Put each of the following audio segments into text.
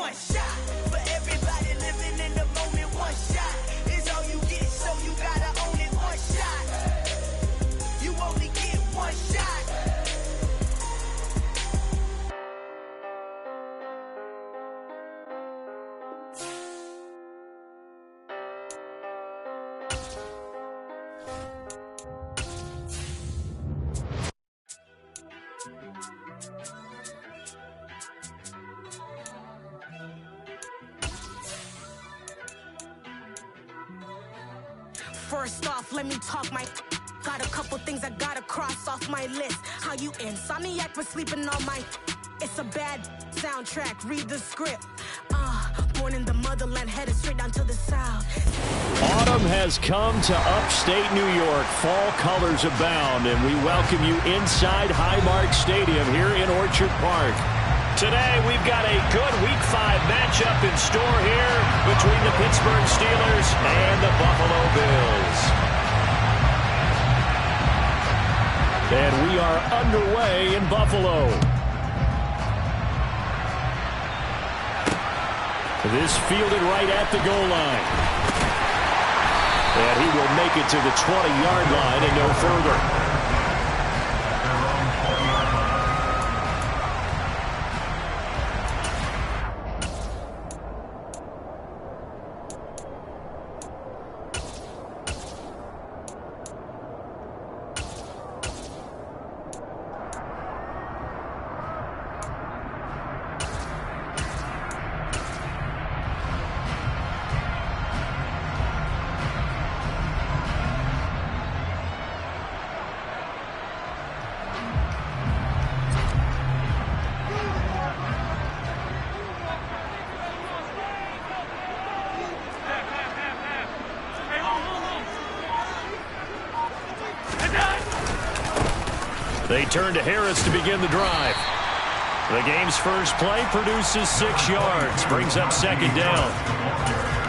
one shot. For everybody living in the moment, one shot is all you get, so you gotta own it. One shot, you only get one shot. First off, let me talk my. Got a couple things I gotta cross off my list. How you insomniac for sleeping on my. It's a bad soundtrack, read the script. Born in the motherland, headed straight down to the south. Autumn has come to upstate New York. Fall colors abound, and we welcome you inside Highmark Stadium here in Orchard Park. Today, we've got a good Week 5 matchup in store here between the Pittsburgh Steelers and the Buffalo Bills. And we are underway in Buffalo. This fielded right at the goal line. And he will make it to the 20-yard line and no further. They turn to Harris to begin the drive. The game's first play produces 6 yards, brings up second down.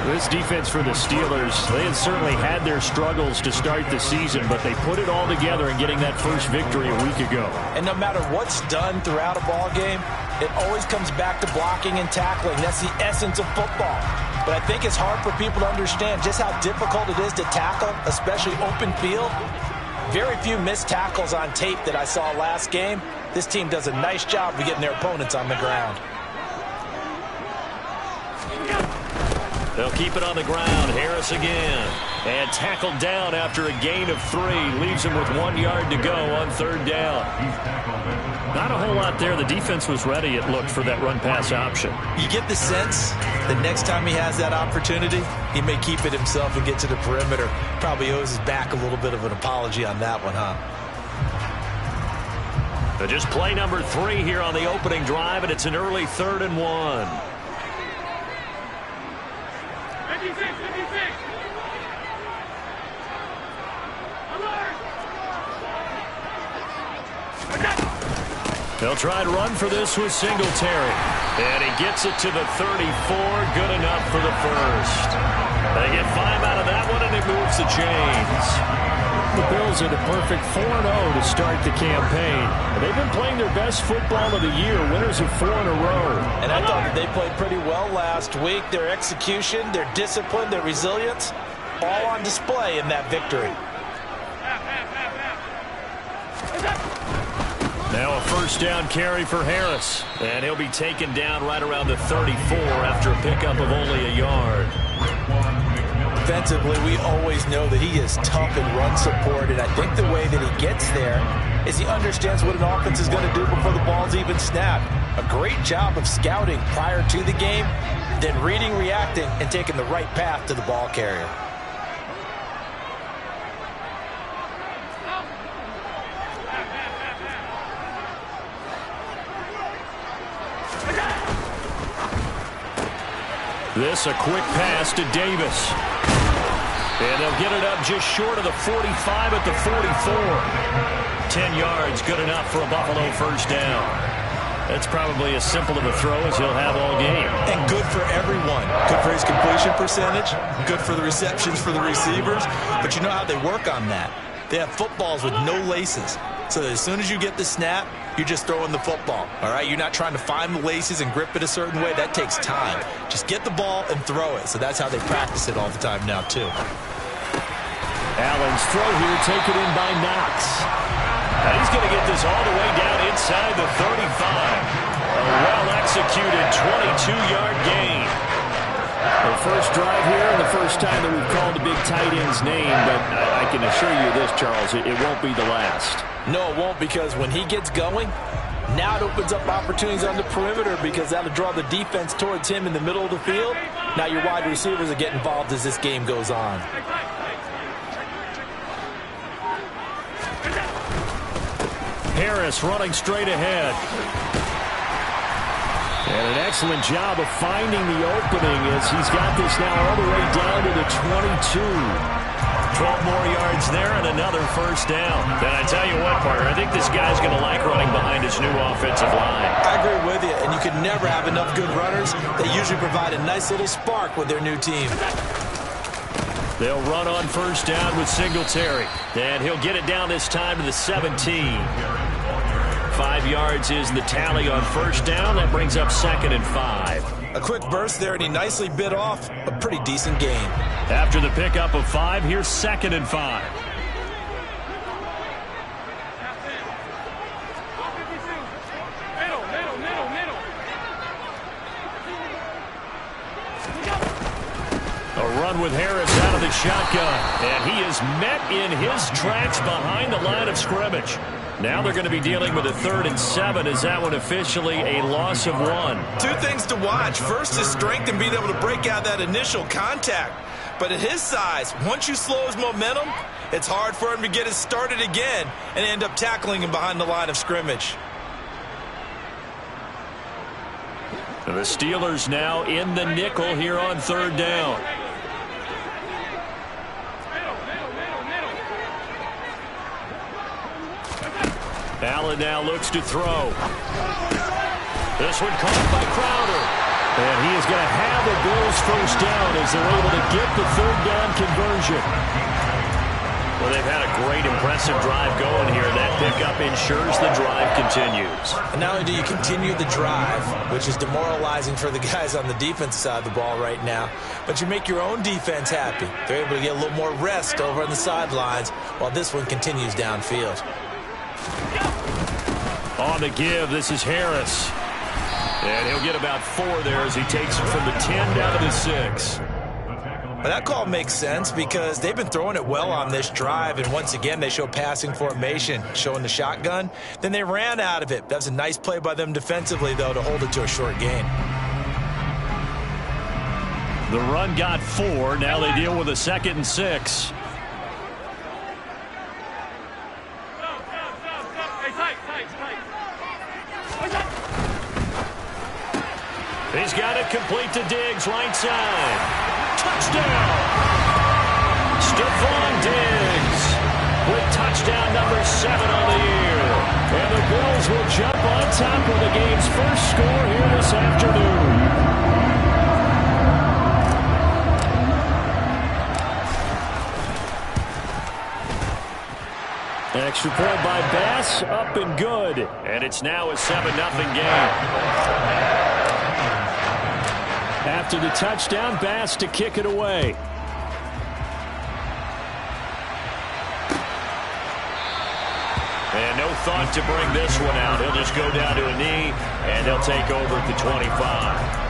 This defense for the Steelers, they had certainly had their struggles to start the season, but they put it all together in getting that first victory a week ago. And no matter what's done throughout a ball game, it always comes back to blocking and tackling. That's the essence of football. But I think it's hard for people to understand just how difficult it is to tackle, especially open field. Very few missed tackles on tape that I saw last game. This team does a nice job of getting their opponents on the ground. They'll keep it on the ground. Harris again. And tackled down after a gain of 3. Leaves him with 1 yard to go on third down. Not a whole lot there. The defense was ready, it looked, for that run-pass option. You get the sense that next time he has that opportunity, he may keep it himself and get to the perimeter. Probably owes his back a little bit of an apology on that one, huh? Just play number 3 here on the opening drive, and it's an early 3rd and 1. They'll try and run for this with Singletary. And he gets it to the 34. Good enough for the first. They get 5 out of that one, and it moves the chains. The Bills are the perfect 4-0 to start the campaign. They've been playing their best football of the year, winners of 4 in a row. And I thought that they played pretty well last week. Their execution, their discipline, their resilience, all on display in that victory. Now a first down carry for Harris. And he'll be taken down right around the 34 after a pickup of only a yard. Defensively, we always know that he is tough in run support, and I think the way that he gets there is he understands what an offense is going to do before the ball's even snapped. A great job of scouting prior to the game, then reading, reacting, and taking the right path to the ball carrier. This a quick pass to Davis. And they'll get it up just short of the 45 at the 44. 10 yards, good enough for a Buffalo first down. That's probably as simple of a throw as he'll have all game. And good for everyone. Good for his completion percentage. Good for the receptions for the receivers. But you know how they work on that. They have footballs with no laces. So that as soon as you get the snap, you're just throwing the football, all right? You're not trying to find the laces and grip it a certain way. That takes time. Just get the ball and throw it. So that's how they practice it all the time now, too. Allen's throw here taken in by Knox. And he's going to get this all the way down inside the 35. A well-executed 22-yard gain. The first drive here and the first time that we've called a big tight end's name, but I can assure you this, Charles, it won't be the last. No, it won't, because when he gets going, now it opens up opportunities on the perimeter because that'll draw the defense towards him in the middle of the field. Now your wide receivers will get involved as this game goes on. Harris running straight ahead. And an excellent job of finding the opening as he's got this now all the way down to the 22. 12 more yards there and another first down. And I tell you what, partner, I think this guy's going to like running behind his new offensive line. I agree with you, and you can never have enough good runners. They usually provide a nice little spark with their new team. They'll run on first down with Singletary. And he'll get it down this time to the 17. 5 yards is the tally on first down. That brings up 2nd and 5. A quick burst there, and he nicely bit off a pretty decent gain. After the pickup of 5, here's 2nd and 5. A run with Harris out of the shotgun. And he is met in his tracks behind the line of scrimmage. Now they're going to be dealing with a 3rd and 7. Is that one officially a loss of 1? Two things to watch. First is strength and being able to break out that initial contact. But at his size, once you slow his momentum, it's hard for him to get it started again and end up tackling him behind the line of scrimmage. The Steelers now in the nickel here on 3rd down. Allen now looks to throw. This one caught by Crowder. And he is going to have the Bills first down as they're able to get the 3rd down conversion. Well, they've had a great, impressive drive going here. That pickup ensures the drive continues. And not only do you continue the drive, which is demoralizing for the guys on the defensive side of the ball right now, but you make your own defense happy. They're able to get a little more rest over on the sidelines while this one continues downfield. On the give, this is Harris. And he'll get about 4 there as he takes it from the 10 down to the 6. Well, that call makes sense because they've been throwing it well on this drive, and once again they show passing formation, showing the shotgun. Then they ran out of it. That was a nice play by them defensively, though, to hold it to a short gain. The run got 4. Now they deal with a 2nd and 6. He's got it complete to Diggs, right side. Touchdown! Stephon Diggs with touchdown number 7 on the year. And the Bills will jump on top of the game's first score here this afternoon. Extra point by Bass, up and good. And it's now a 7-0 game. After the touchdown, Bass to kick it away. And no thought to bring this one out. He'll just go down to a knee, and they'll take over at the 25.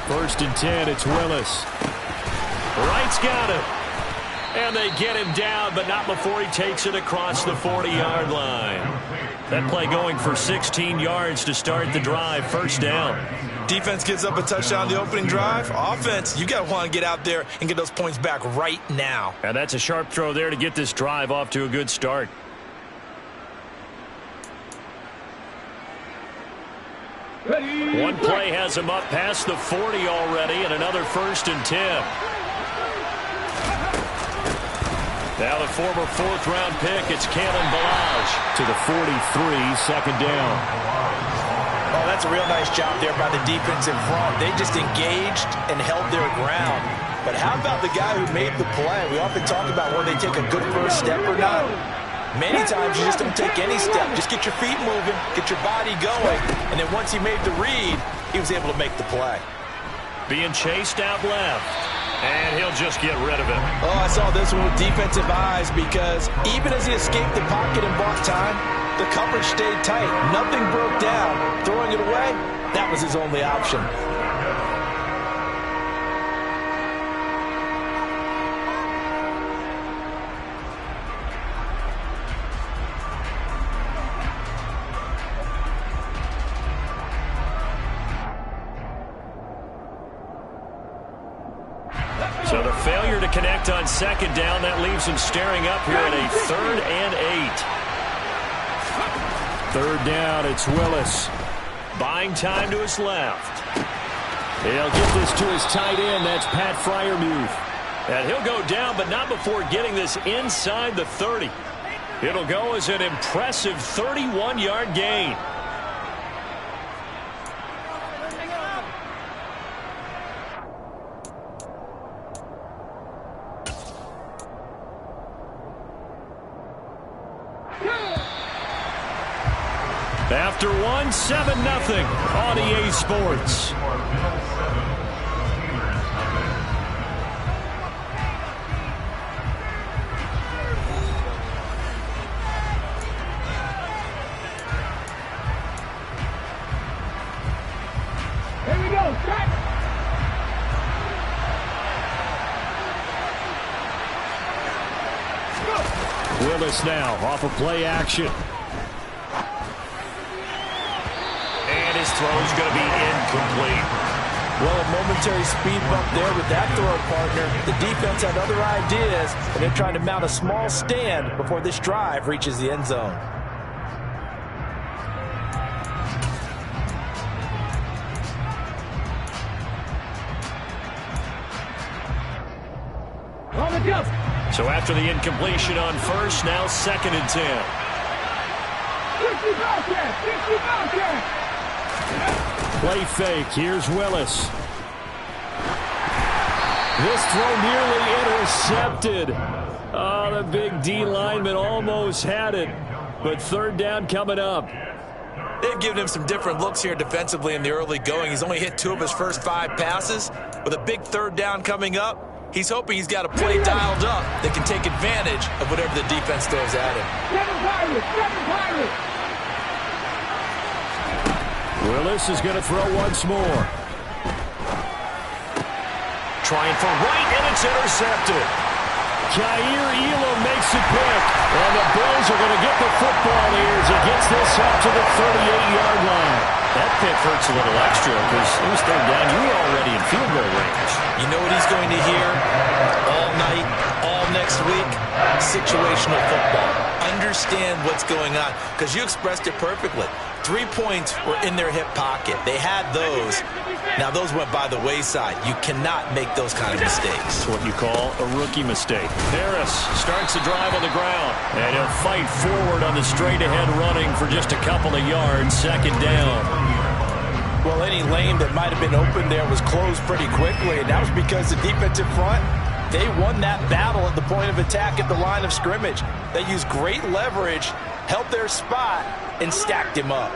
First and 10, it's Willis. Wright's got it. And they get him down, but not before he takes it across the 40-yard line. That play going for 16 yards to start the drive. First down. Defense gives up a touchdown the opening drive. Offense, you got to want to get out there and get those points back right now. And that's a sharp throw there to get this drive off to a good start. One play has him up past the 40 already, and another 1st and 10. Now the former fourth-round pick, it's Kalen Ballage. To the 43, second down. Oh, that's a real nice job there by the defense in front. They just engaged and held their ground. But how about the guy who made the play? We often talk about whether they take a good first step or not. Many times you just don't take any step. Just get your feet moving, get your body going, and then once he made the read, he was able to make the play. Being chased out left, and he'll just get rid of it. Oh, I saw this one with defensive eyes because even as he escaped the pocket and bought time, the coverage stayed tight. Nothing broke down. Throwing it away, that was his only option. So the failure to connect on second down, that leaves him staring up here at a 3rd and 8. Third down, it's Willis. Buying time to his left. He'll get this to his tight end. That's Pat Freiermuth. And he'll go down, but not before getting this inside the 30. It'll go as an impressive 31-yard gain. After one, 7-0 on EA Sports. Here we go, start. Willis now off of play action. His throw's going to be incomplete. Well, a momentary speed bump there with that throw partner. The defense had other ideas, and they're trying to mount a small stand before this drive reaches the end zone. On the jump. So after the incompletion on first, now 2nd and 10. 50 Bobcat, 50 Bobcat. Play fake. Here's Willis. This throw nearly intercepted. Oh, the big D lineman almost had it. But third down coming up. They've given him some different looks here defensively in the early going. He's only hit 2 of his first 5 passes. With a big third down coming up, he's hoping he's got a play dialed up that can take advantage of whatever the defense throws at him. Seven Pirates. Willis is going to throw once more. Trying for right, and it's intercepted. Kaiir Elam makes a pick. And the Bills are going to get the football here as he gets this up to the 38-yard line. That pick hurts a little extra because it was third down. You were already in field goal range. You know what he's going to hear all night, all next week? Situational football. Understand what's going on because you expressed it perfectly. 3 points were in their hip pocket. They had those. Now, those went by the wayside. You cannot make those kind of mistakes. It's what you call a rookie mistake. Harris starts the drive on the ground, and he'll fight forward on the straight-ahead running for just a couple of yards. 2nd down. Well, any lane that might have been open there was closed pretty quickly, and that was because the defensive front, they won that battle at the point of attack at the line of scrimmage. They used great leverage, held their spot, and stacked him up.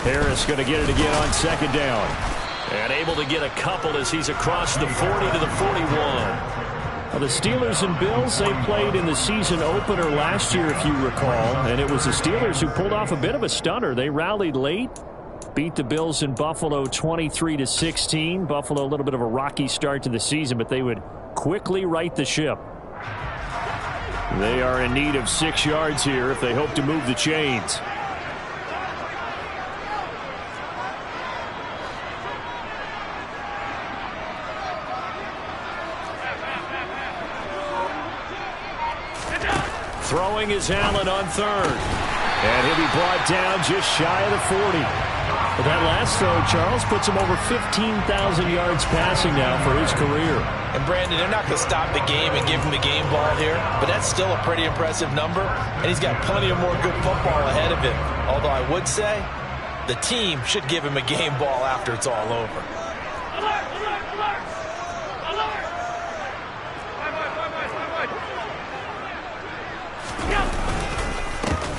Harris going to get it again on 2nd down. And able to get a couple as he's across the 40 to the 41. Well, the Steelers and Bills, they played in the season opener last year, if you recall. And it was the Steelers who pulled off a bit of a stunner. They rallied late, beat the Bills in Buffalo 23-16. Buffalo, a little bit of a rocky start to the season, but they would quickly right the ship. They are in need of 6 yards here if they hope to move the chains. Throwing is Allen on 3rd. And he'll be brought down just shy of the 40. But that last throw, Charles, puts him over 15,000 yards passing now for his career. And Brandon, they're not going to stop the game and give him the game ball here, but that's still a pretty impressive number, and he's got plenty of more good football ahead of him. Although I would say the team should give him a game ball after it's all over.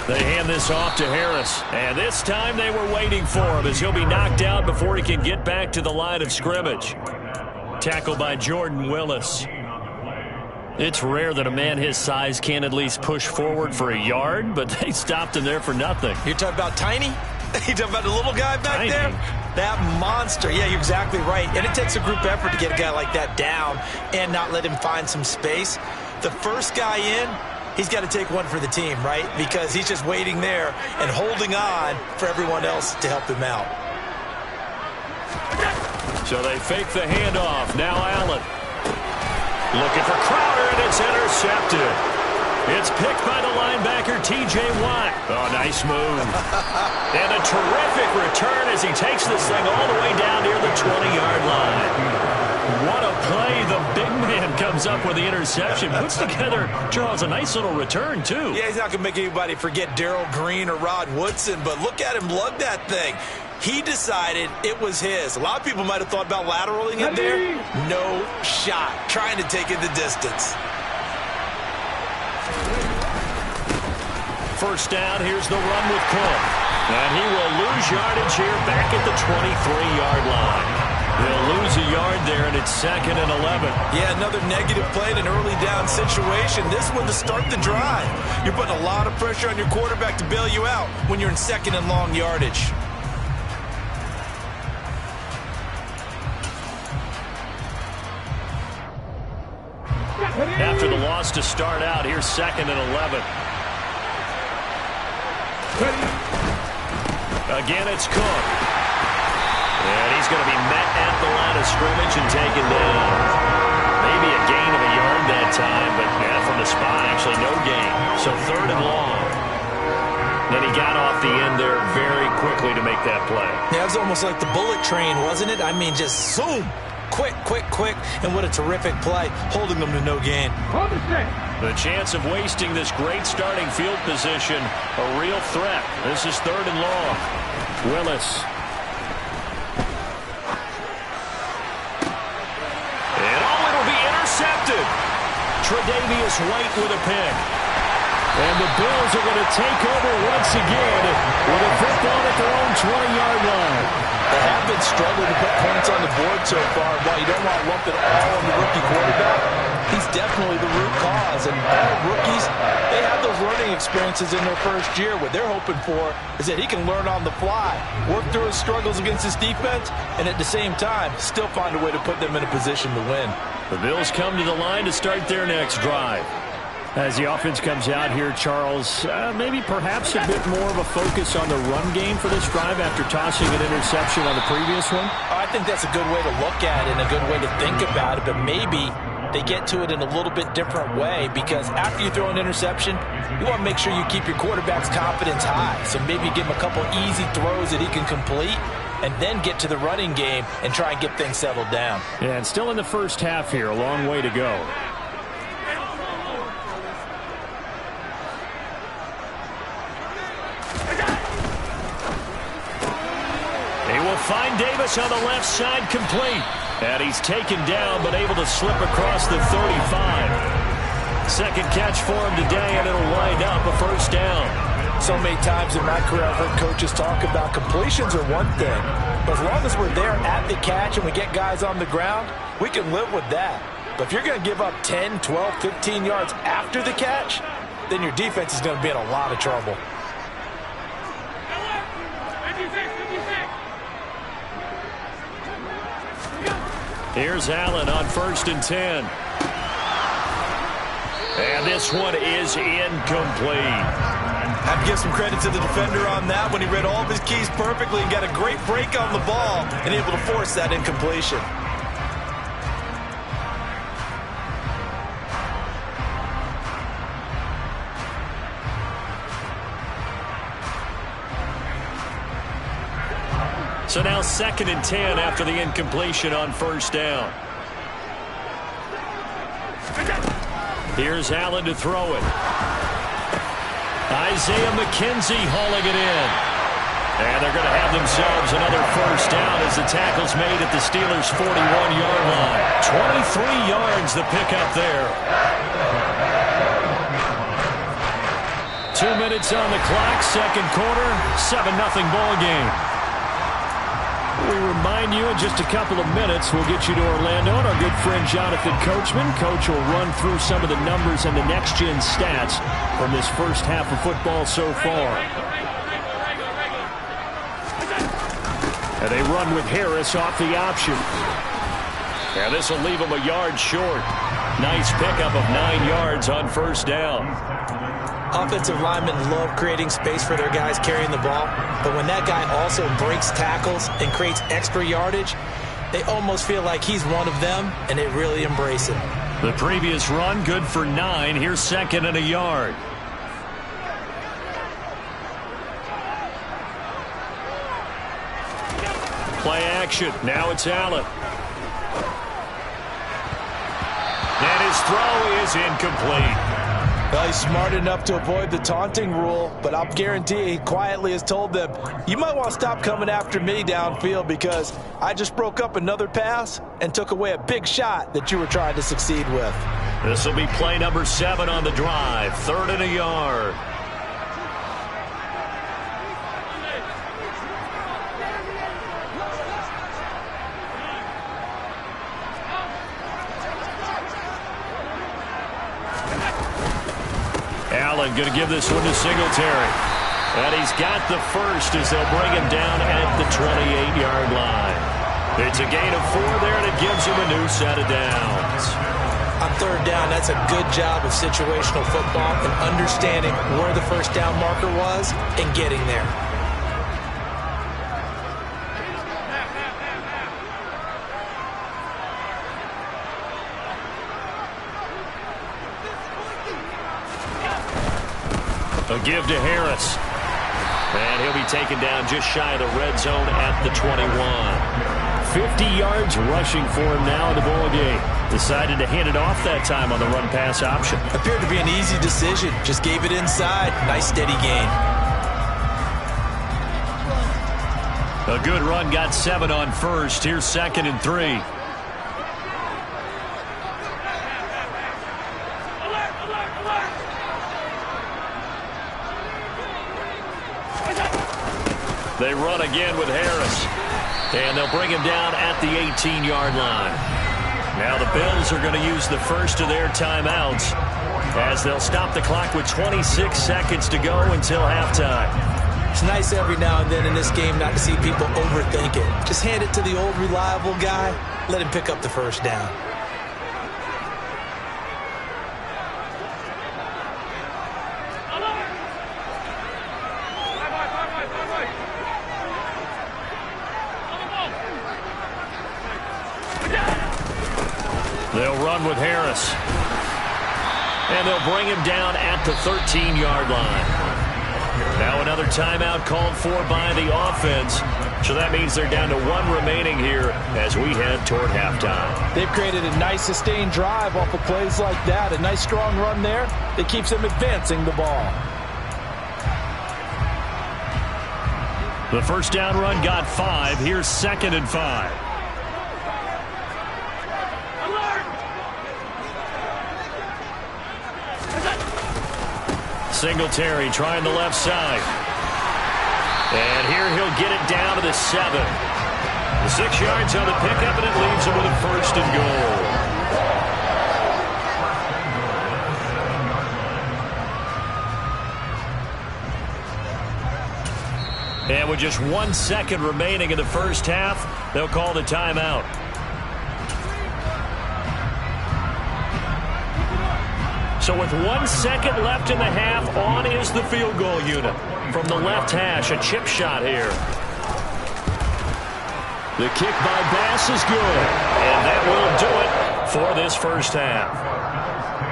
They hand this off to Harris. And this time they were waiting for him as he'll be knocked out before he can get back to the line of scrimmage. Tackled by Jordan Willis. It's rare that a man his size can't at least push forward for a yard, but they stopped him there for nothing. You're talking about Tiny? You're talking about the little guy back there? That monster. Yeah, you're exactly right. And it takes a group effort to get a guy like that down and not let him find some space. The first guy in, he's got to take one for the team, right? Because he's just waiting there and holding on for everyone else to help him out. So they fake the handoff. Now Allen. Looking for Crowder, and it's intercepted. It's picked by the linebacker, T.J. Watt. Oh, nice move. And a terrific return as he takes this thing all the way down near the 20-yard line. What a play. The big man comes up with the interception. Puts together, Charles, a nice little return, too. Yeah, he's not going to make anybody forget Darrell Green or Rod Woodson, but look at him lug that thing. He decided it was his. A lot of people might have thought about lateraling it there. No shot. Trying to take it the distance. First down, here's the run with Cook. And he will lose yardage here back at the 23-yard line. He'll lose a yard there, and it's 2nd and 11. Yeah, another negative play in an early down situation. This one to start the drive. You're putting a lot of pressure on your quarterback to bail you out when you're in 2nd and long yardage. After the loss to start out, here's 2nd and 11. Again, it's Cook. And he's going to be met at the line of scrimmage and taken down. Maybe a gain of a yard that time, but from the spot, actually no gain. So 3rd and long. Then he got off the end there very quickly to make that play. Yeah, it was almost like the bullet train, wasn't it? I mean, just zoom. Quick, quick, quick. And what a terrific play, holding them to no gain. The chance of wasting this great starting field position, a real threat. This is 3rd and long. Willis. And it'll be intercepted. Tre'Davious White with a pick. And the Bills are going to take over once again with a football at their own 20-yard line. They have been struggling to put points on the board so far. While you don't want to lump it all on the rookie quarterback, he's definitely the root cause. And all rookies, they have those learning experiences in their first year. What they're hoping for is that he can learn on the fly, work through his struggles against his defense, and at the same time, still find a way to put them in a position to win. The Bills come to the line to start their next drive. As the offense comes out here, Charles, maybe perhaps a bit more of a focus on the run game for this drive after tossing an interception on the previous one? I think that's a good way to look at it and a good way to think about it, but maybe they get to it in a little bit different way because after you throw an interception, you want to make sure you keep your quarterback's confidence high. So maybe give him a couple easy throws that he can complete and then get to the running game and try and get things settled down. Yeah, and still in the first half here, a long way to go. Find Davis on the left side, complete. And he's taken down, but able to slip across the 35. Second catch for him today, and it'll wind up a first down. So many times in my career, I've heard coaches talk about completions are one thing. But as long as we're there at the catch and we get guys on the ground, we can live with that. But if you're going to give up 10, 12, 15 yards after the catch, then your defense is going to be in a lot of trouble. Here's Allen on 1st and 10. And this one is incomplete. I have to give some credit to the defender on that when he read all of his keys perfectly and got a great break on the ball and able to force that incompletion. So now 2nd and 10 after the incompletion on first down. Here's Allen to throw it. Isaiah McKenzie hauling it in. And they're going to have themselves another first down as the tackle's made at the Steelers' 41-yard line. 23 yards the pickup there. 2 minutes on the clock, second quarter, 7-0 ball game. We remind you in just a couple of minutes, we'll get you to Orlando and our good friend Jonathan Coachman. Coach will run through some of the numbers and the next-gen stats from this first half of football so far. And they run with Harris off the option. And this will leave them a yard short. Nice pickup of 9 yards on first down. Offensive linemen love creating space for their guys carrying the ball, but when that guy also breaks tackles and creates extra yardage, they almost feel like he's one of them, and they really embrace it. The previous run, good for 9. Here's 2nd and a yard. Play action. Now it's Allen. And his throw is incomplete. Well, he's smart enough to avoid the taunting rule, but I'll guarantee he quietly has told them, you might want to stop coming after me downfield because I just broke up another pass and took away a big shot that you were trying to succeed with. This will be play number 7 on the drive. 3rd and a yard. Allen going to give this one to Singletary. And he's got the first as they'll bring him down at the 28-yard line. It's a gain of 4 there, and it gives him a new set of downs. On 3rd down, that's a good job of situational football and understanding where the first down marker was and getting there. A give to Harris. And he'll be taken down just shy of the red zone at the 21. 50 yards rushing for him now in the ball game. Decided to hand it off that time on the run-pass option. Appeared to be an easy decision. Just gave it inside. Nice steady gain. A good run, got 7 on first. Here's 2nd and 3. They run again with Harris. And they'll bring him down at the 18-yard line. Now the Bills are going to use the first of their timeouts as they'll stop the clock with 26 seconds to go until halftime. It's nice every now and then in this game not to see people overthink it. Just hand it to the old reliable guy. Let him pick up the first down. They'll run with Harris. And they'll bring him down at the 13-yard line. Now another timeout called for by the offense. So that means they're down to 1 remaining here as we head toward halftime. They've created a nice sustained drive off of plays like that. A nice strong run there that keeps them advancing the ball. The first down run got 5. Here's 2nd and 5. Singletary trying the left side. And here he'll get it down to the 7. The 6 yards on the pickup, and it leaves him with a 1st and goal. And with just 1 second remaining in the first half, they'll call the timeout. So with 1 second left in the half, on is the field goal unit. From the left hash, a chip shot here. The kick by Bass is good. And that will do it for this first half.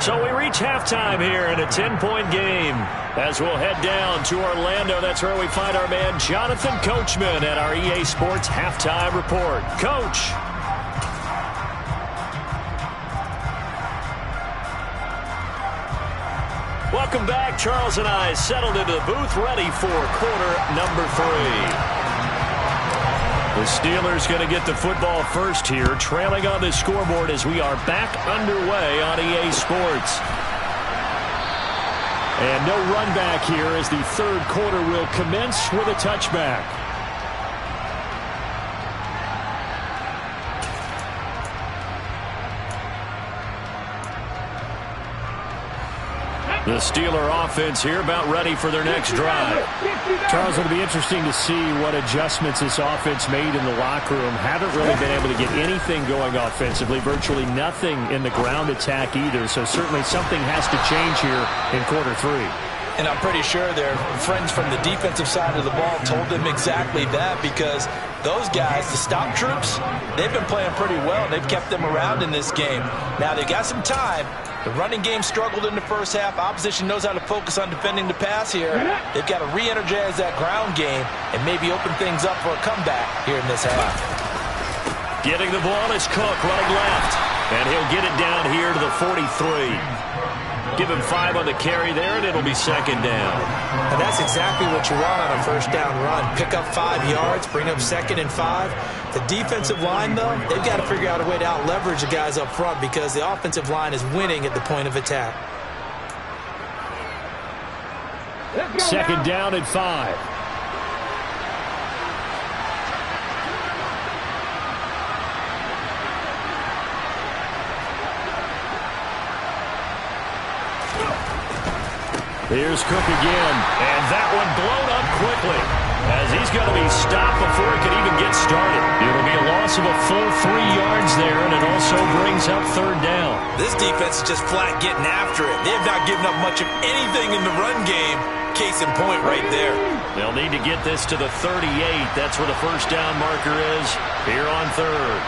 So we reach halftime here in a 10-point game. As we'll head down to Orlando, that's where we find our man Jonathan Coachman at our EA Sports Halftime Report. Coach. Welcome back. Charles and I settled into the booth, ready for quarter number 3. The Steelers going to get the football first here, trailing on the scoreboard as we are back underway on EA Sports. And no run back here as the third quarter will commence with a touchback. The Steeler offense here about ready for their next drive. Charles, it'll be interesting to see what adjustments this offense made in the locker room. Haven't really been able to get anything going offensively, virtually nothing in the ground attack either. So certainly something has to change here in quarter 3. And I'm pretty sure their friends from the defensive side of the ball told them exactly that, because those guys, the stop troops, they've been playing pretty well. They've kept them around in this game. Now they've got some time. The running game struggled in the first half. Opposition knows how to focus on defending the pass here. They've got to re-energize that ground game and maybe open things up for a comeback here in this half. Getting the ball is Cook running left. And he'll get it down here to the 43. Give him 5 on the carry there, and it'll be second down. And that's exactly what you want on a first down run. Pick up 5 yards, bring up 2nd and 5. The defensive line, though, they've got to figure out a way to out-leverage the guys up front because the offensive line is winning at the point of attack. Second down and 5. Here's Cook again, and that one blown up quickly as he's going to be stopped before he can even get started. It'll be a loss of a full 3 yards there, and it also brings up third down. This defense is just flat getting after it. They have not given up much of anything in the run game. Case in point right there. They'll need to get this to the 38. That's where the first down marker is here on third.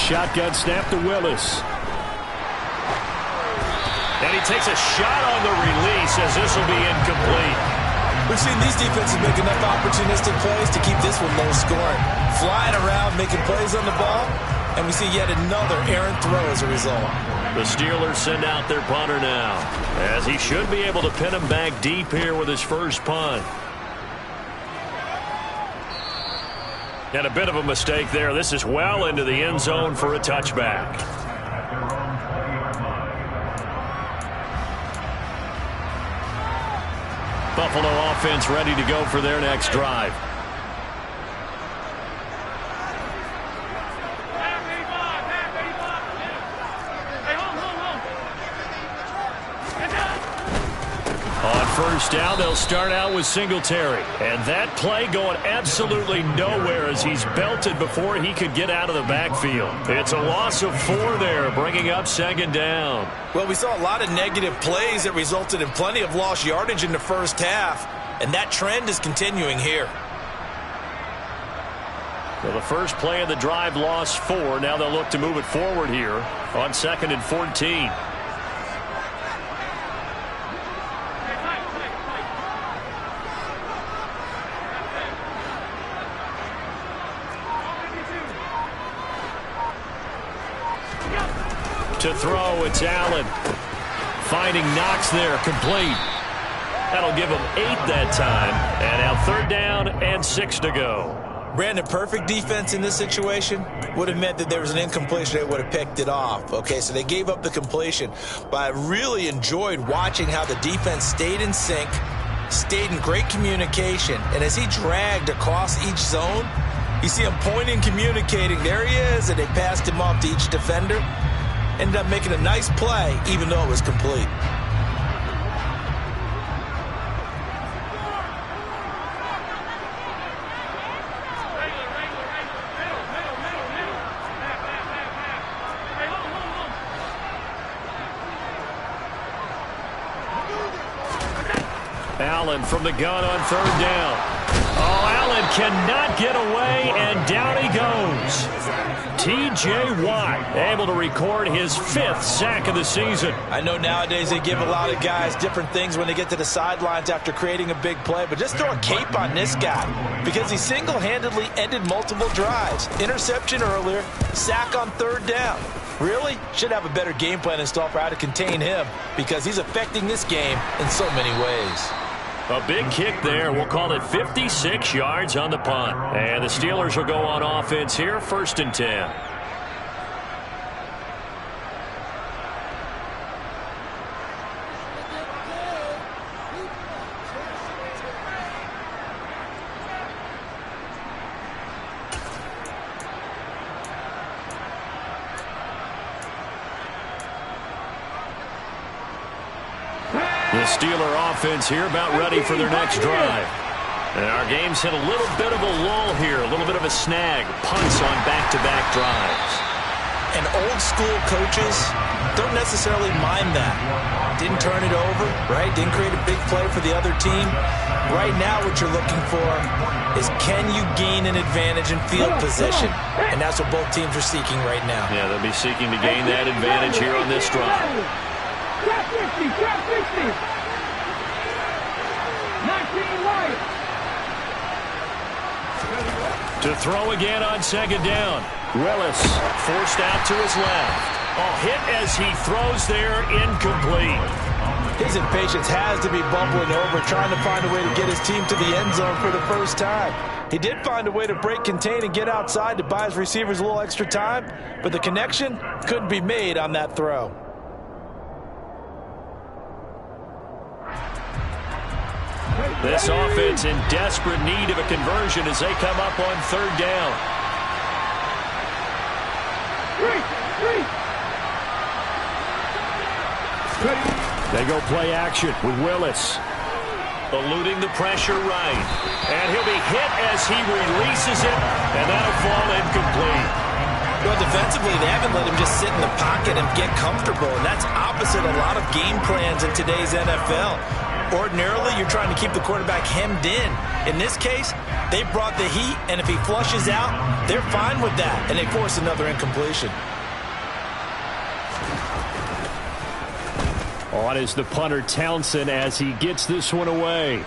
Shotgun snap to Willis. And he takes a shot on the release as this will be incomplete. We've seen these defenses make enough opportunistic plays to keep this one low scoring. Flying around, making plays on the ball, and we see yet another errant throw as a result. The Steelers send out their punter now, as he should be able to pin him back deep here with his first punt. And a bit of a mistake there. This is well into the end zone for a touchback. Buffalo offense ready to go for their next drive. On first down, they'll start out with Singletary. And that play going absolutely nowhere as he's belted before he could get out of the backfield. It's a loss of 4 there, bringing up second down. Well, we saw a lot of negative plays that resulted in plenty of lost yardage in the first half, and that trend is continuing here. Well, the first play of the drive lost 4. Now they'll look to move it forward here on 2nd and 14. To throw, it's Allen. Finding Knox there, complete. That'll give him 8 that time. And now third down and 6 to go. Brandon, perfect defense in this situation would have meant that there was an incompletion. They would have picked it off. Okay, so they gave up the completion. But I really enjoyed watching how the defense stayed in sync, stayed in great communication. And as he dragged across each zone, you see him pointing, communicating. There he is, and they passed him off to each defender. Ended up making a nice play, even though it was complete. Allen from the gun on third down. Oh, Allen cannot get away, and down he goes. T.J. Watt able to record his 5th sack of the season. I know nowadays they give a lot of guys different things when they get to the sidelines after creating a big play, but just throw a cape on this guy because he single-handedly ended multiple drives. Interception earlier, sack on third down. Really? Should have a better game plan installed for how to contain him because he's affecting this game in so many ways. A big kick there. We'll call it 56 yards on the punt. And the Steelers will go on offense here, 1st and 10. The Steeler offense here about ready for their next drive. And our game's hit a little bit of a lull here, a little bit of a snag. Punts on back-to-back drives. And old school coaches don't necessarily mind that. Didn't turn it over, right? Didn't create a big play for the other team. Right now what you're looking for is can you gain an advantage in field position? And that's what both teams are seeking right now. Yeah, they'll be seeking to gain that advantage here on this drive. Trap 50, trap 50. 19 right. To throw again on 2nd down. Willis forced out to his left. A hit as he throws there, incomplete. His impatience has to be bubbling over, trying to find a way to get his team to the end zone for the first time. He did find a way to break, contain, and get outside to buy his receivers a little extra time, but the connection couldn't be made on that throw. This offense in desperate need of a conversion as they come up on 3rd down. They go play action with Willis. Eluding the pressure right. And he'll be hit as he releases it, and that'll fall incomplete. Well, defensively, they haven't let him just sit in the pocket and get comfortable, and that's opposite a lot of game plans in today's NFL. Ordinarily, you're trying to keep the quarterback hemmed in. In this case, they brought the heat, and if he flushes out, they're fine with that, and they force another incompletion. On is the punter Townsend as he gets this one away.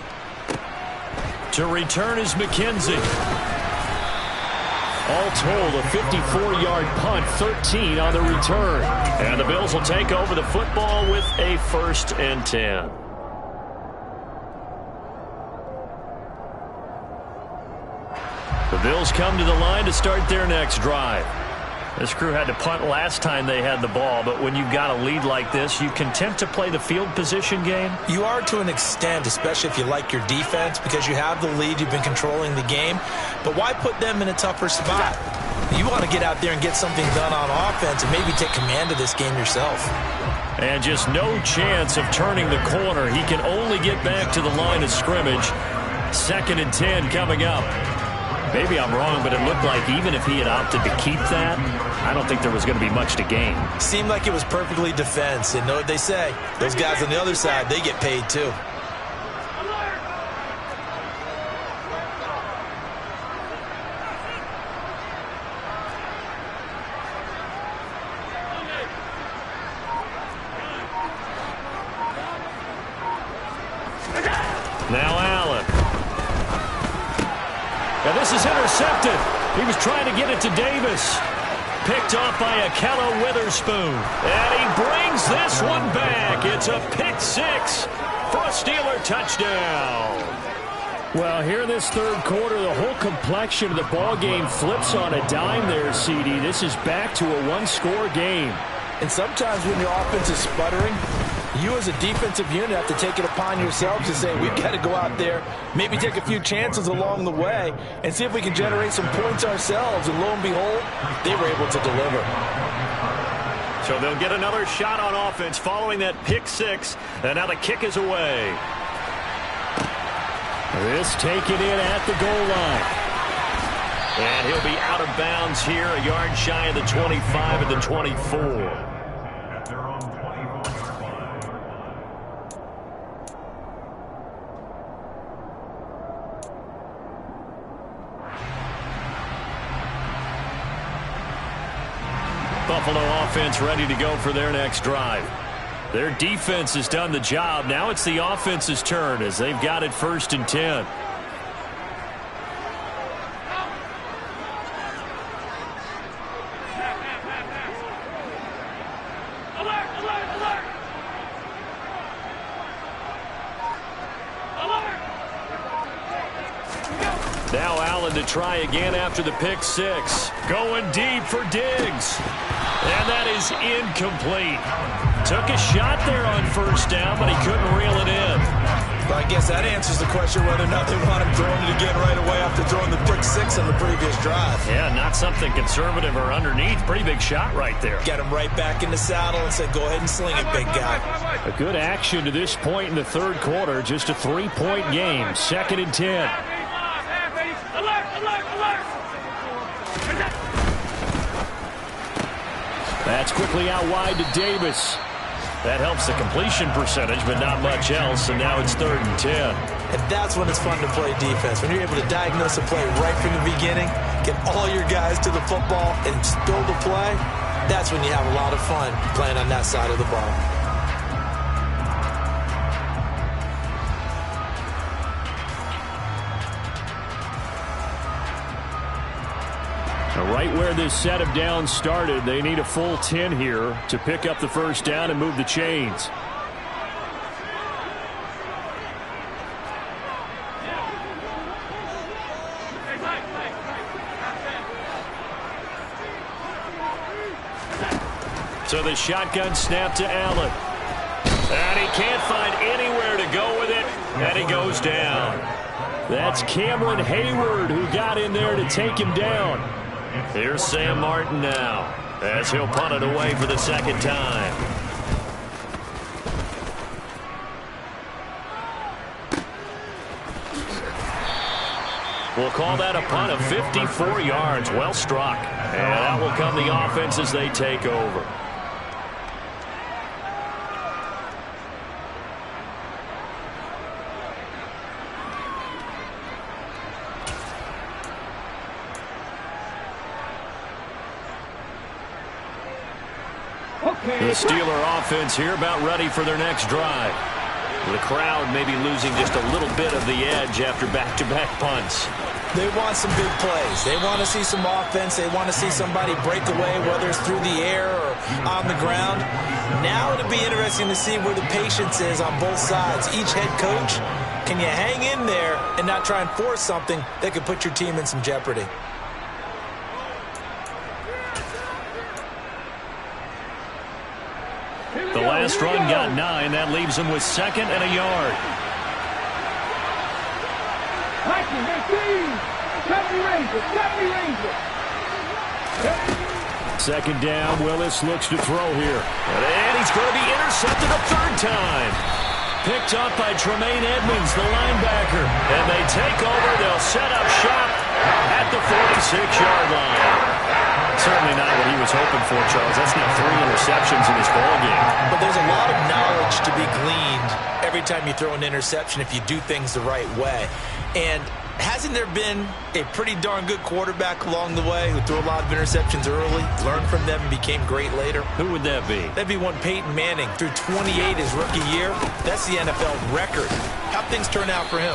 To return is McKenzie. All told, a 54-yard punt, 13 on the return. And the Bills will take over the football with a 1st and 10. The Bills come to the line to start their next drive. This crew had to punt last time they had the ball, but when you've got a lead like this, you content to play the field position game? You are to an extent, especially if you like your defense, because you have the lead, you've been controlling the game. But why put them in a tougher spot? You want to get out there and get something done on offense and maybe take command of this game yourself. And just no chance of turning the corner. He can only get back to the line of scrimmage. 2nd and 10 coming up. Maybe I'm wrong, but it looked like even if he had opted to keep that, I don't think there was going to be much to gain. Seemed like it was perfectly defense. And know what they say? Those guys on the other side, they get paid too. Now Allen. And this is intercepted. He was trying to get it to Davis. Picked off by Ahkello Witherspoon. And he brings this one back. It's a pick 6 for a Steeler touchdown. Well, here in this 3rd quarter, the whole complexion of the ball game flips on a dime there, CD. This is back to a one-score game. And sometimes when your offense is sputtering, you as a defensive unit have to take it upon yourselves to say, we've got to go out there, maybe take a few chances along the way, and see if we can generate some points ourselves. And lo and behold, they were able to deliver. So they'll get another shot on offense following that pick 6, and now the kick is away. This taken in at the goal line. And he'll be out of bounds here, a yard shy of the 25 and the 24. Buffalo offense ready to go for their next drive. Their defense has done the job. Now it's the offense's turn as they've got it 1st and 10. Now Allen to try again after the pick six. Going deep for Diggs. And that is incomplete. Took a shot there on 1st down, but he couldn't reel it in. Well, I guess that answers the question whether or not they want him throwing it again right away after throwing the pick six on the previous drive. Yeah, not something conservative or underneath. Pretty big shot right there. Got him right back in the saddle and said, go ahead and sling it, big guy. A good action to this point in the 3rd quarter. Just a 3-point game. 2nd and 10. That's quickly out wide to Davis. That helps the completion percentage, but not much else, and now it's 3rd and 10. And that's when it's fun to play defense. When you're able to diagnose a play right from the beginning, get all your guys to the football, and build a play, that's when you have a lot of fun playing on that side of the ball. Right where this set of downs started, they need a full 10 here to pick up the 1st down and move the chains. So the shotgun snap to Allen. And he can't find anywhere to go with it, and he goes down. That's Cameron Hayward who got in there to take him down. Here's Sam Martin now, as he'll punt it away for the 2nd time. We'll call that a punt of 54 yards. Well struck. And out will come the offense as they take over. The Steeler offense here about ready for their next drive. The crowd maybe losing just a little bit of the edge after back-to-back punts. They want some big plays. They want to see some offense. They want to see somebody break away, whether it's through the air or on the ground. Now it'll be interesting to see where the patience is on both sides. Each head coach, can you hang in there and not try and force something that could put your team in some jeopardy? The last run got 9. That leaves them with 2nd and a yard. Second down. Willis looks to throw here. And he's going to be intercepted a 3rd time. Picked up by Tremaine Edmonds, the linebacker. And they take over. They'll set up shop at the 46-yard line. Certainly not what he was hoping for, Charles. That's now 3 interceptions in this ballgame. But there's a lot of knowledge to be gleaned every time you throw an interception if you do things the right way. And hasn't there been a pretty darn good quarterback along the way who threw a lot of interceptions early, learned from them, and became great later? Who would that be? That'd be one Peyton Manning. Threw 28 his rookie year. That's the NFL record. How'd things turn out for him?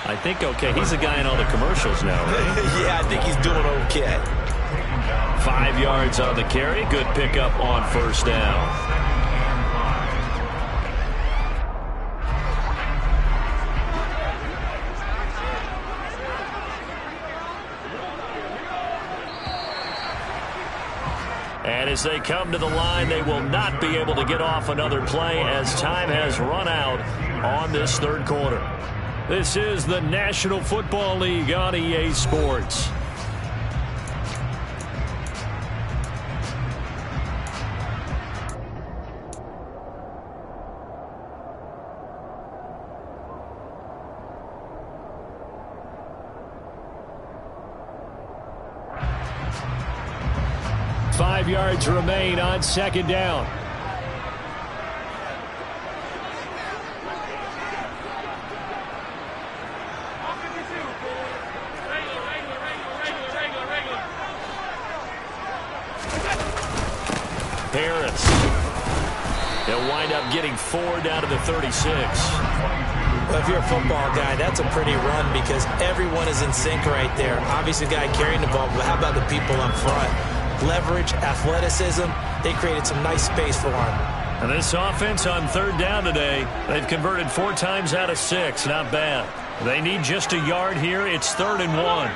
I think okay. He's a guy in all the commercials now, right? Yeah, I think he's doing okay. 5 yards on the carry. Good pickup on 1st down. And as they come to the line, they will not be able to get off another play as time has run out on this 3rd quarter. This is the National Football League on EA Sports. Five yards remain on 2nd down. They'll wind up getting 4 down to the 36. Well, if you're a football guy, that's a pretty run because everyone is in sync right there. Obviously, the guy carrying the ball, but how about the people up front? Leverage, athleticism, they created some nice space for him. And this offense on 3rd down today, they've converted 4 times out of 6. Not bad. They need just a yard here. It's 3rd and 1.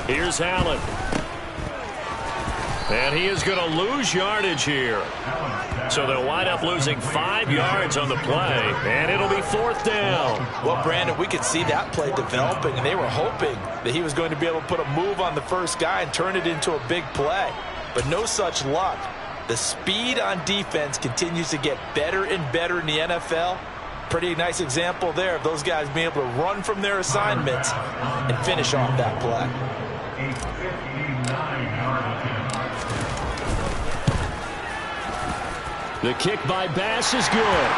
Here's Allen. And he is going to lose yardage here. So they'll wind up losing 5 yards on the play, and it'll be 4th down. Well, Brandon, we could see that play developing, and they were hoping that he was going to be able to put a move on the first guy and turn it into a big play. But no such luck. The speed on defense continues to get better and better in the NFL. Pretty nice example there of those guys being able to run from their assignments and finish off that play. The kick by Bass is good.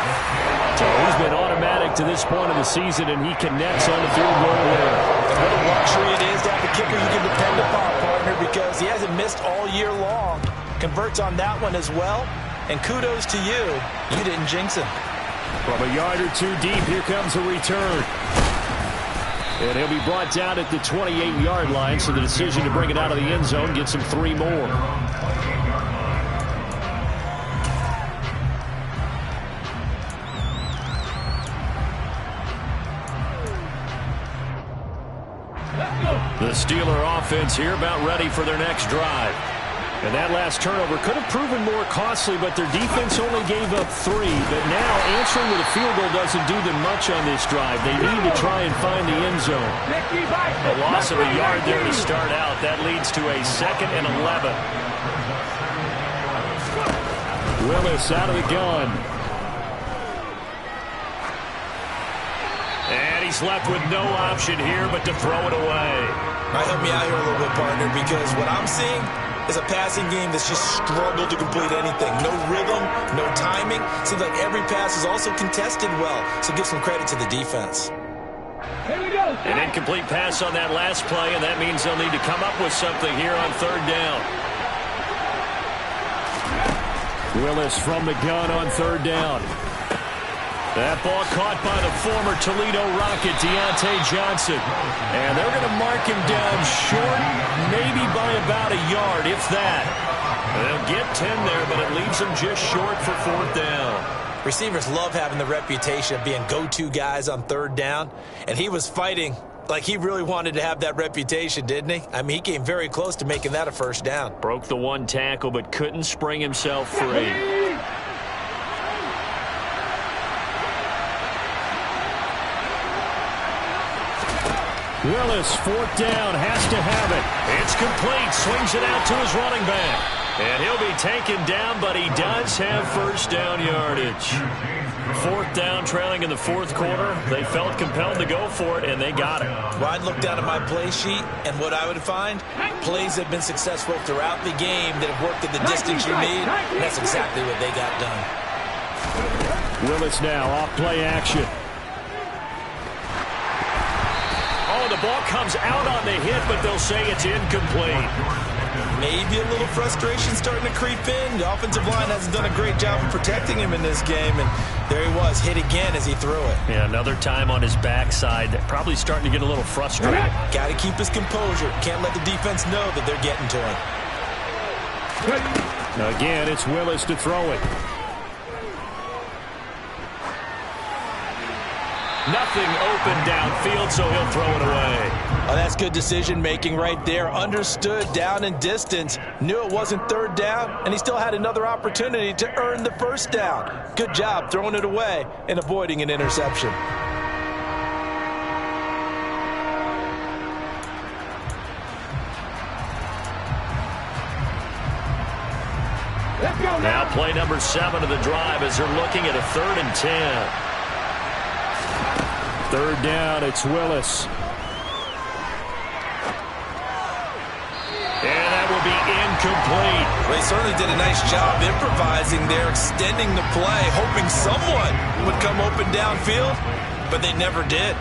So he's been automatic to this point of the season, and he connects on the field goal there. What a luxury it is to have a kicker you can depend upon, partner, because he hasn't missed all year long. Converts on that one as well, and kudos to you. You didn't jinx him. From a yard or 2 deep, here comes a return. And he'll be brought down at the 28-yard line, so the decision to bring it out of the end zone gets him 3 more. The Steeler offense here about ready for their next drive. And that last turnover could have proven more costly, but their defense only gave up 3. But now answering with a field goal doesn't do them much on this drive. They need to try and find the end zone. A loss of a yard there to start out. That leads to a 2nd and 11. Willis out of the gun. And he's left with no option here but to throw it away. All right, help me out here a little bit, partner, because what I'm seeing is a passing game that's just struggled to complete anything. No rhythm, no timing. Seems like every pass is also contested well, so give some credit to the defense. Here we go. An incomplete pass on that last play, and that means they'll need to come up with something here on 3rd down. Willis from the gun on 3rd down. That ball caught by the former Toledo Rocket, Deontay Johnson. And they're going to mark him down short, maybe by about a yard, if that. They'll get 10 there, but it leaves them just short for 4th down. Receivers love having the reputation of being go-to guys on 3rd down, and he was fighting like he really wanted to have that reputation, didn't he? I mean, he came very close to making that a 1st down. Broke the 1 tackle, but couldn't spring himself free. Willis, 4th down, has to have it. It's complete. Swings it out to his running back. And he'll be taken down, but he does have 1st down yardage. 4th down, trailing in the 4th quarter. They felt compelled to go for it, and they got it. Well, I'd look down at my play sheet, and what I would find, plays that have been successful throughout the game that have worked at the distance you need, and that's exactly what they got done. Willis now off play action. Oh, the ball comes out on the hit, but they'll say it's incomplete. Maybe a little frustration starting to creep in. The offensive line hasn't done a great job of protecting him in this game, and there he was, hit again as he threw it. Yeah, another time on his backside. Probably starting to get a little frustrated. Got to keep his composure. Can't let the defense know that they're getting to him. Again, it's Willis to throw it. Nothing open downfield, so he'll throw it away. Oh, that's good decision-making right there. Understood down and distance. Knew it wasn't 3rd down, and he still had another opportunity to earn the 1st down. Good job throwing it away and avoiding an interception. Now play number 7 of the drive as they're looking at a 3rd and 10. 3rd down, it's Willis. And that will be incomplete. Well, they certainly did a nice job improvising there, extending the play, hoping someone would come open downfield, but they never did.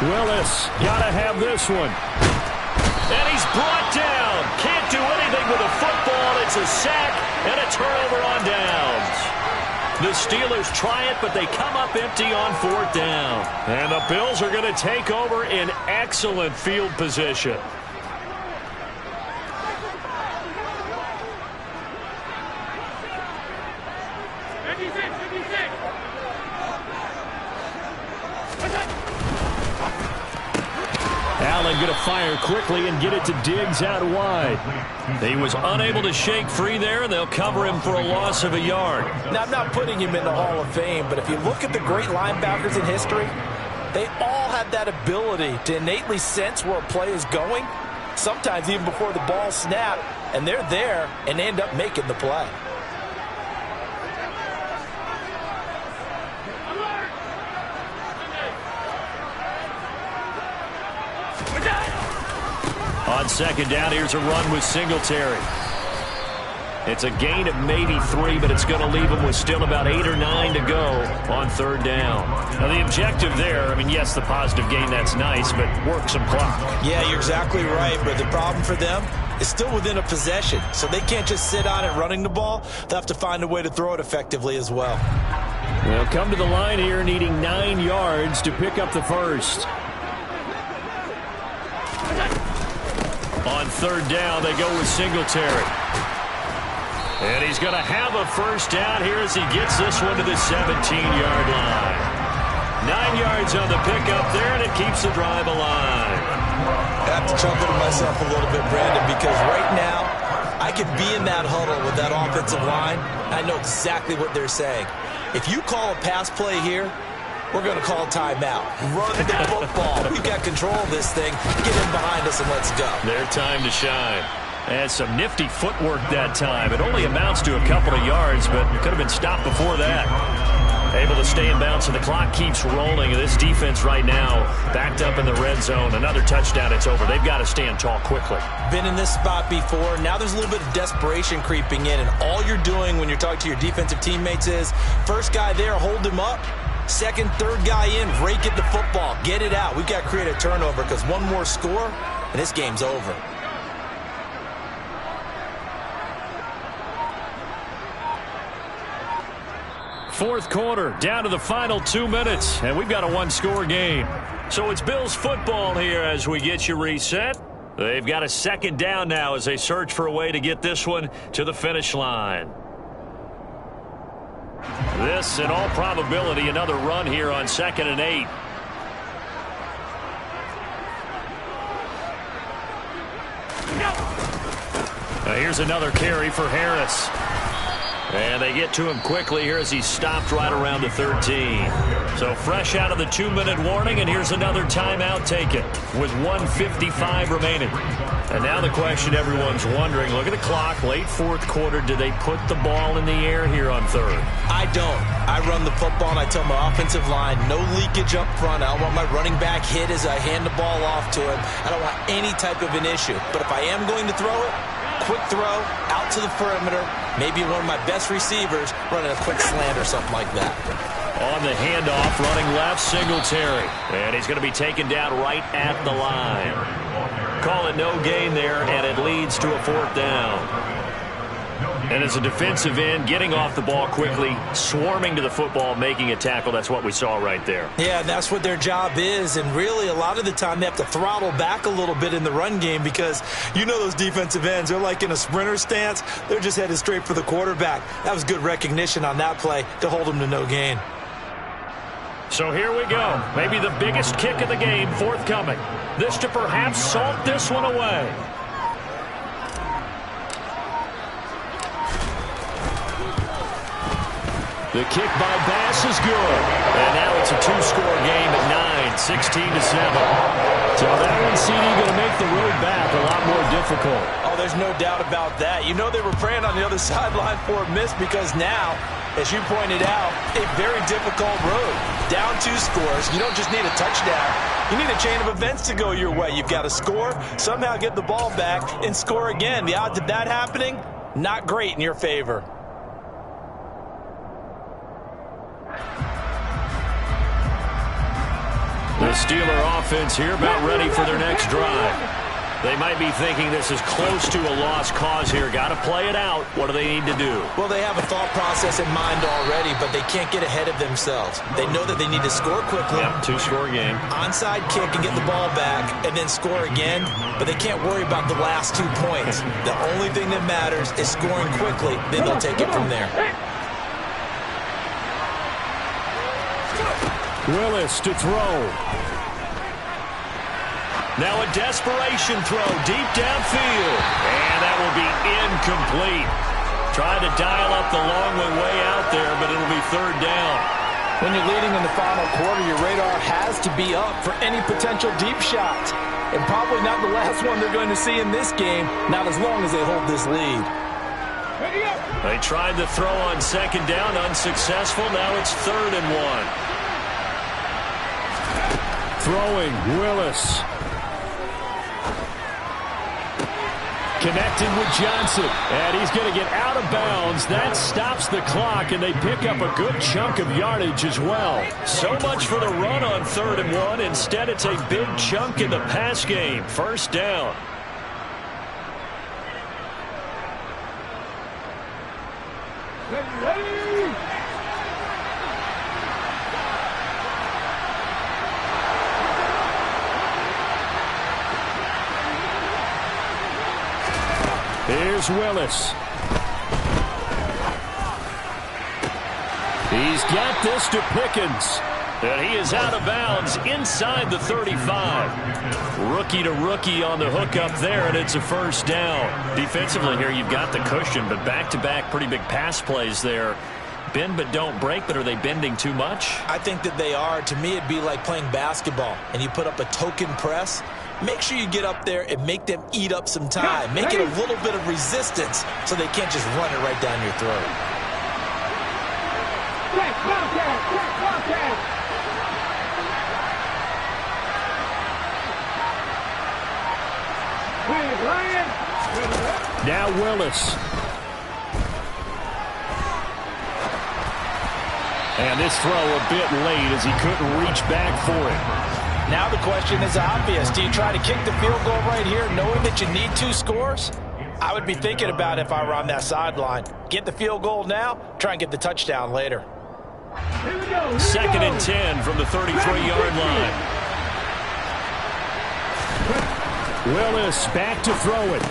Willis, gotta have this one. And he's brought down. Can't do anything with a football. It's a sack and a turnover on downs. The Steelers try it, but they come up empty on 4th down. And the Bills are going to take over in excellent field position. Allen going to fire quickly and get it to Diggs out wide. He was unable to shake free there, and they'll cover him for a loss of a yard. Now, I'm not putting him in the Hall of Fame, but if you look at the great linebackers in history, they all have that ability to innately sense where a play is going, sometimes even before the ball snaps, and they're there and end up making the play. On 2nd down, here's a run with Singletary. It's a gain of maybe 3, but it's going to leave them with still about 8 or 9 to go on 3rd down. Now, the objective there, I mean, yes, the positive gain, that's nice, but work some clock. Yeah, you're exactly right, but the problem for them is still within a possession, so they can't just sit on it running the ball. They'll have to find a way to throw it effectively as well. They'll come to the line here needing 9 yards to pick up the first. On 3rd down, they go with Singletary. And he's going to have a first down here as he gets this one to the 17-yard line. 9 yards on the pickup there, and it keeps the drive alive. I have to chuckle to myself a little bit, Brandon, because right now I could be in that huddle with that offensive line. I know exactly what they're saying. If you call a pass play here, we're going to call timeout. Run the football. We've got control of this thing. Get in behind us and let's go. Their time to shine. And some nifty footwork that time. It only amounts to a couple of yards, but could have been stopped before that. Able to stay in bounds, and the clock keeps rolling. This defense right now backed up in the red zone. Another touchdown, it's over. They've got to stand tall quickly. Been in this spot before. Now there's a little bit of desperation creeping in, and all you're doing when you're talking to your defensive teammates is first guy there, hold him up. Second, third guy in, rake at the football. Get it out. We've got to create a turnover because one more score, and this game's over. Fourth quarter, down to the final 2 minutes, and we've got a one-score game. So it's Bills football here as we get you reset. They've got a 2nd down now as they search for a way to get this one to the finish line. This, in all probability, another run here on 2nd and 8. Now here's another carry for Harris. And they get to him quickly here as he's stopped right around the 13. So fresh out of the 2-minute warning, and here's another timeout taken with 1:55 remaining. And now the question everyone's wondering, look at the clock, late fourth quarter, do they put the ball in the air here on 3rd? I don't. I run the football, and I tell my offensive line, no leakage up front. I don't want my running back hit as I hand the ball off to him. I don't want any type of an issue. But if I am going to throw it, quick throw, out to the perimeter, maybe one of my best receivers running a quick slant or something like that. On the handoff, running left, Singletary. And he's going to be taken down right at the line. Call it no gain there, and it leads to a 4th down. And as a defensive end, getting off the ball quickly, swarming to the football, making a tackle, that's what we saw right there. Yeah, that's what their job is, and really a lot of the time they have to throttle back a little bit in the run game because you know those defensive ends, they're like in a sprinter stance. They're just headed straight for the quarterback. That was good recognition on that play to hold them to no gain. So here we go. Maybe the biggest kick of the game forthcoming. This to perhaps salt this one away. The kick by Bass is good. And now it's a two-score game at 9, 16-7. So that one, CD, going to make the road back a lot more difficult. Oh, there's no doubt about that. You know they were praying on the other sideline for a miss because now, as you pointed out, a very difficult road. Down 2 scores. You don't just need a touchdown. You need a chain of events to go your way. You've got to score, somehow get the ball back, and score again. The odds of that happening, not great in your favor. The Steeler offense here about ready for their next drive. They might be thinking this is close to a lost cause here. Got to play it out. What do they need to do? Well, they have a thought process in mind already, but they can't get ahead of themselves. They know that they need to score quickly. Yep, two-score game. Onside kick and get the ball back and then score again, but they can't worry about the last 2 points. The only thing that matters is scoring quickly. Then they'll take it from there. Willis to throw. Now a desperation throw deep downfield. And that will be incomplete. Tried to dial up the long way out there, but it'll be 3rd down. When you're leading in the final quarter, your radar has to be up for any potential deep shots. And probably not the last one they're going to see in this game, not as long as they hold this lead. They tried to throw on 2nd down, unsuccessful. Now it's 3rd and 1. Throwing, Willis. Connected with Johnson. And he's going to get out of bounds. That stops the clock, and they pick up a good chunk of yardage as well. So much for the run on 3rd and 1. Instead, it's a big chunk in the pass game. 1st down. Here's Willis. He's got this to Pickens. And he is out of bounds inside the 35. Rookie to rookie on the hook up there, and it's a 1st down. Defensively here, you've got the cushion, but back-to-back pretty big pass plays there. Bend but don't break, but are they bending too much? I think that they are. To me, it'd be like playing basketball, and you put up a token press. Make sure you get up there and make them eat up some time. Make it a little bit of resistance so they can't just run it right down your throat. Now Willis. And this throw a bit late as he couldn't reach back for it. Now the question is obvious. Do you try to kick the field goal right here knowing that you need 2 scores? I would be thinking about it if I were on that sideline. Get the field goal now, try and get the touchdown later. 2nd and 10 from the 33-yard line. Willis back to throw it.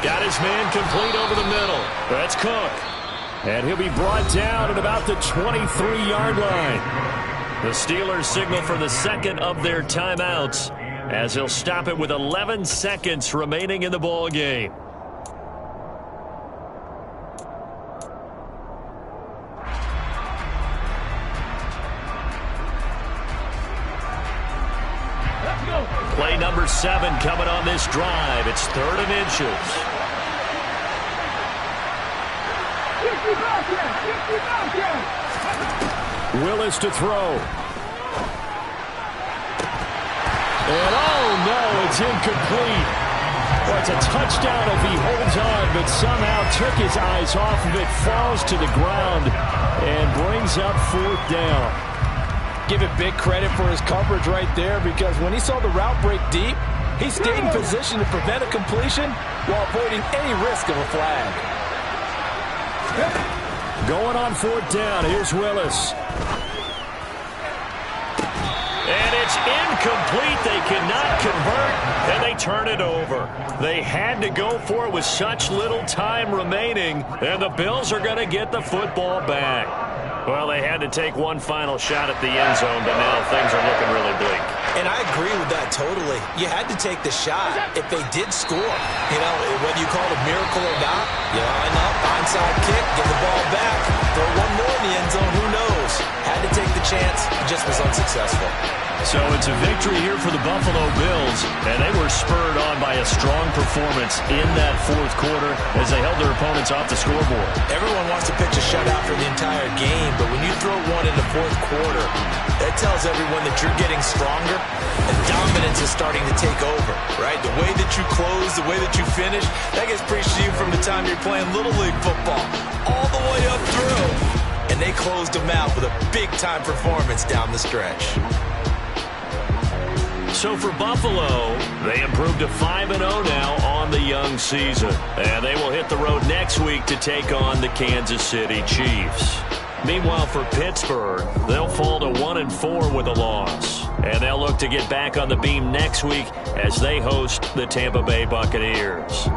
Got his man complete over the middle. That's Cook. And he'll be brought down at about the 23-yard line. The Steelers signal for the 2nd of their timeouts as he'll stop it with 11 seconds remaining in the ball game. Play number 7 coming on this drive. It's 3rd and inches. Willis to throw. And oh no, it's incomplete. Well, it's a touchdown if he holds on, but somehow took his eyes off of it, falls to the ground, and brings up 4th down. Give it big credit for his coverage right there, because when he saw the route break deep, he stayed in position to prevent a completion while avoiding any risk of a flag. Going on 4th down, here's Willis. And it's incomplete. They cannot convert, and they turn it over. They had to go for it with such little time remaining, and the Bills are going to get the football back. Well, they had to take one final shot at the end zone, but now things are looking really bleak. And I agree with that totally. You had to take the shot if they did score. You know, whether you call it a miracle or not, you line up, onside kick, get the ball back, throw one more in the end zone, who knows? Had to take the chance, just was unsuccessful. So it's a victory here for the Buffalo Bills, and they were spurred on by a strong performance in that fourth quarter as they held their opponents off the scoreboard. Everyone wants to pitch a shutout for the entire game, but when you throw one in the fourth quarter, that tells everyone that you're getting stronger and dominance is starting to take over, right? The way that you close, the way that you finish, that gets preached to you from the time you're playing Little League football all the way up through. And they closed them out with a big-time performance down the stretch. So for Buffalo, they improved to 5-0 now on the young season. And they will hit the road next week to take on the Kansas City Chiefs. Meanwhile, for Pittsburgh, they'll fall to 1-4 with a loss. And they'll look to get back on the beam next week as they host the Tampa Bay Buccaneers.